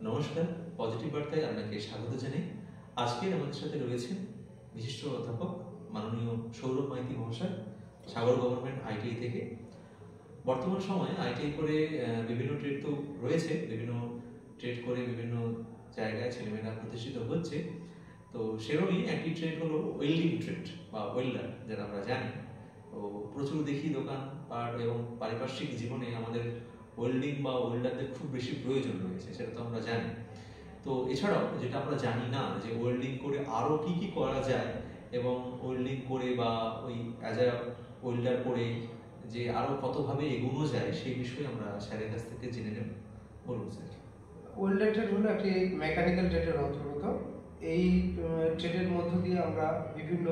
নমস্কার, পজিটিভ বার্তায় আপনাকে স্বাগত জানাই। আজকের আমাদের সাথে রয়েছেন বিশিষ্ট অধ্যাপক মাননীয় সৌরভ মাইতি মহাশয়, সাগর গভর্নমেন্ট আইটিআই থেকে। বর্তমান সময়ে আইটিআই করে বিভিন্ন ট্রেড তো রয়েছে, বিভিন্ন ট্রেড করে বিভিন্ন জায়গায় ছেলেমেয়েরা প্রতিষ্ঠিত হচ্ছে। তো সেরকমই একটি ট্রেড হলো ওয়েল্ডিং ট্রেড বা ওয়েল্ডার, যেটা আমরা জানি। তো প্রচুর দেখি দোকানপাট এবং পারিপার্শ্বিক জীবনে আমাদের ওয়েল্ডিং বা ওয়েল্ডারদের খুব বেশি প্রয়োজন রয়েছে, সেটা তো আমরা জানি। তো এছাড়াও যেটা আমরা জানি না যে ওয়েল্ডিং করে আরও কি কি করা যায়, এবং ওয়েল্ডিং করে বা ওই অ্যাজ আ ওয়েল্ডার করে যে আরও কতভাবে এগোনো যায়, সেই বিষয়ে আমরা স্যারের কাছ থেকে জেনে নেব। বলুন স্যার। ওয়েল্ডার ট্রেড হলো একটি মেকানিক্যাল ট্রেডের অন্তর্গত। এই ট্রেডের মধ্য দিয়ে আমরা বিভিন্ন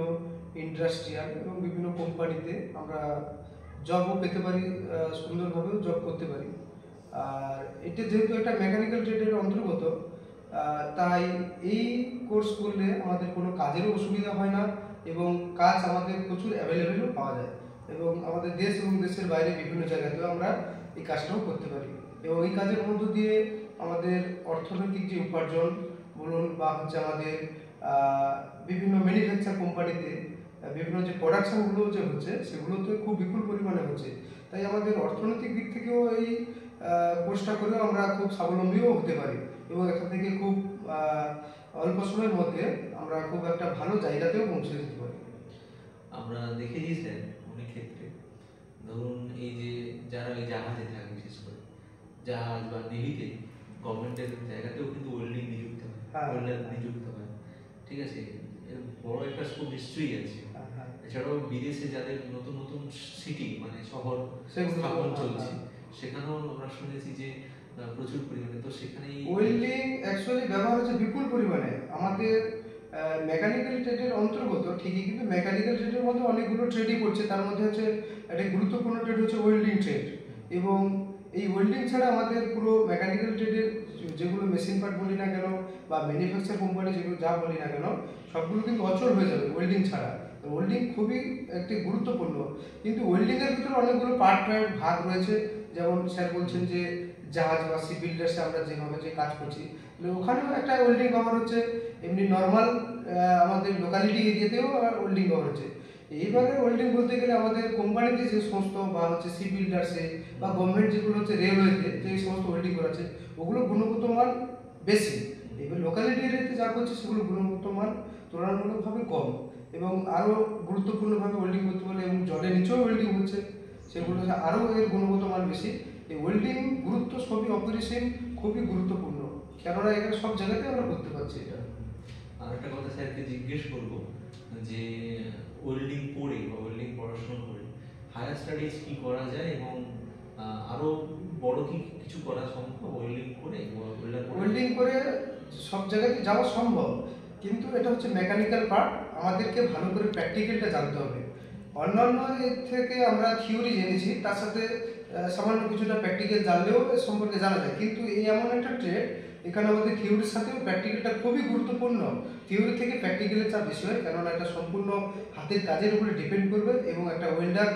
ইন্ডাস্ট্রিয়াল এবং বিভিন্ন কোম্পানিতে আমরা জবও পেতে পারি, সুন্দরভাবেও জব করতে পারি। আর এটা যেহেতু একটা মেকানিক্যাল ট্রেডের অন্তর্গত, তাই এই কোর্স করলে আমাদের কোনো কাজেরও অসুবিধা হয় না এবং কাজ আমাদের প্রচুর অ্যাভেলেবেলও পাওয়া যায়, এবং আমাদের দেশ এবং দেশের বাইরে বিভিন্ন জায়গাতেও আমরা এই কাজটাও করতে পারি। এবং এই কাজের মধ্য দিয়ে আমাদের অর্থনৈতিক যে উপার্জন বলুন বা হচ্ছে আমাদের বিভিন্ন ম্যানুফ্যাকচার কোম্পানিতে বিভিন্ন যে প্রোডাকশনগুলো যে হচ্ছে সেগুলোতে খুব বিপুল পরিমাণে হচ্ছে। তাই আমাদের অর্থনৈতিক দিক থেকেও এই কোর্সটা করেও আমরা খুব স্বাবলম্বীও হতে পারি এবং এখান থেকে খুব অল্প সময়ের মধ্যে আমরা খুব একটা ভালো জায়গাতেও পৌঁছে যেতে পারি। আমরা দেখেছি স্যার অনেক ক্ষেত্রে, ধরুন এই যে যারা এই জাহাজে থাকে, বিশেষ করে জাহাজ বা নেভিতে, গভর্নমেন্টের জায়গাতেও কিন্তু ওয়েল্ডিং নিযুক্ত হয়, ওয়েল্ডার নিযুক্ত হয়। ঠিক আছে, এর বড় একটা স্কোপ নিশ্চয়ই আছে। এছাড়াও বিদেশে যাদের নতুন নতুন সিটি মানে শহর স্থাপন চলছে, সেখানেও আমরা শুনেছি যে প্রচুর পরিমাণে, তো সেখানে ওয়েল্ডিং অ্যাকচুয়ালি ব্যবহার হচ্ছে বিপুল পরিমাণে আমাদের মেকানিক্যাল ট্রেডের অন্তর্গত ঠিকই, কিন্তু মেকানিক্যাল ট্রেডের মধ্যে অনেকগুলো ট্রেডই পড়ছে। তার মধ্যে হচ্ছে একটা গুরুত্বপূর্ণ ট্রেড হচ্ছে ওয়েল্ডিং ট্রেড, এবং এই ওয়েল্ডিং ছাড়া আমাদের পুরো মেকানিক্যাল ট্রেডের যেগুলো মেশিন পার্ট বলি না কেন বা ম্যানুফ্যাকচার কোম্পানি যেগুলো যা বলি না কেন, সবগুলো কিন্তু অচল হয়ে যাবে ওয়েল্ডিং ছাড়া। ওয়েল্ডিং খুবই একটি গুরুত্বপূর্ণ, কিন্তু ওয়েল্ডিংয়ের ভিতরে অনেকগুলো ভাগ রয়েছে। যেমন স্যার বলছেন যে জাহাজ বা সি বিল্ডার্সে আমরা যেভাবে যে কাজ করছি, ওখানেও একটা ওয়েল্ডিং ব্যবহার হচ্ছে। এমনি নর্মাল আমাদের লোকালিটি এরিয়াতেও ওয়েল্ডিং ব্যবহার হচ্ছে। এইভাবে ওয়েল্ডিং বলতে গেলে আমাদের কোম্পানিতে যে সমস্ত বা হচ্ছে সি বিল্ডার্সে বা গভর্নমেন্ট যেগুলো হচ্ছে রেলওয়েতে যে সমস্ত ওয়েল্ডিং করাচ্ছে, ওগুলো গুণগত মান বেশি। এবার লোকালিটি এরিয়াতে যা করছে সেগুলো গুণগত মান তুলনামূলকভাবে কম, এবং আরও গুরুত্বপূর্ণভাবে ওয়েল্ডিং করতে পারে, এবং জলের নিচেও ওয়েল্ডিং হচ্ছে, সেগুলো আরও এর গুণগত মান বেশি। এই ওয়েল্ডিং গুরুত্ব সবই অপরিসীম, খুবই গুরুত্বপূর্ণ, কেননা এখানে সব জায়গাতে আমরা করতে পারছি এটা। আর একটা কথা স্যারকে জিজ্ঞেস করবো যে ওয়েল্ডিং পড়ে বা ওয়েল্ডিং পড়াশোনা করে হায়ার স্টাডিজ কি করা যায়, এবং আরো বড় কি কিছু করা সম্ভব ওয়েল্ডিং করে? ওয়েল্ডিং করে সব জায়গাতে যাওয়া সম্ভব, কিন্তু এটা হচ্ছে মেকানিক্যাল পার্ট, আমাদেরকে ভালো করে প্র্যাকটিক্যালটা জানতে হবে। অন্যান্য এর থেকে আমরা থিওরি জেনেছি, তার সাথে সামান্য কিছুটা প্র্যাকটিক্যাল জানলেও এর সম্পর্কে জানা যায়। কিন্তু এই এমন একটা ট্রেড, এখানে আমাদের থিওরির সাথেও প্র্যাকটিক্যালটা খুবই গুরুত্বপূর্ণ। থিওরি থেকে প্র্যাকটিক্যালের চাপ বেশি হয়, কেননা এটা সম্পূর্ণ হাতের কাজের উপরে ডিপেন্ড করবে, এবং একটা ওয়েল্ডার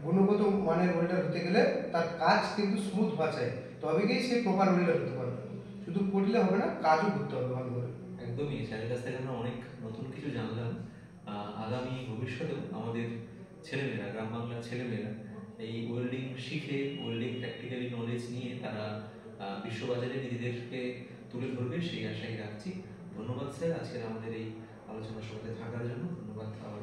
গুণগত মানের ওয়েল্ডার হতে গেলে তার কাজ কিন্তু স্মুথ হওয়া চাই, তবে গিয়ে সে প্রপার ওয়েল্ডার হতে পারবে। শুধু পড়লে হবে না, কাজও করতে হবে ভালো করে। একদমই, স্যারের কাছ থেকে আমরা অনেক নতুন কিছু জানলাম। আগামী ভবিষ্যতেও আমাদের ছেলেমেয়েরা, গ্রাম বাংলার ছেলেমেয়েরা এই ওয়েল্ডিং শিখে, ওয়েল্ডিং প্র্যাকটিক্যালি নলেজ নিয়ে তারা বিশ্ববাজারে নিজেদেরকে তুলে ধরবে, সেই আশাই রাখছি। ধন্যবাদ স্যার আজকের আমাদের এই আলোচনার সাথে থাকার জন্য। ধন্যবাদ আবার।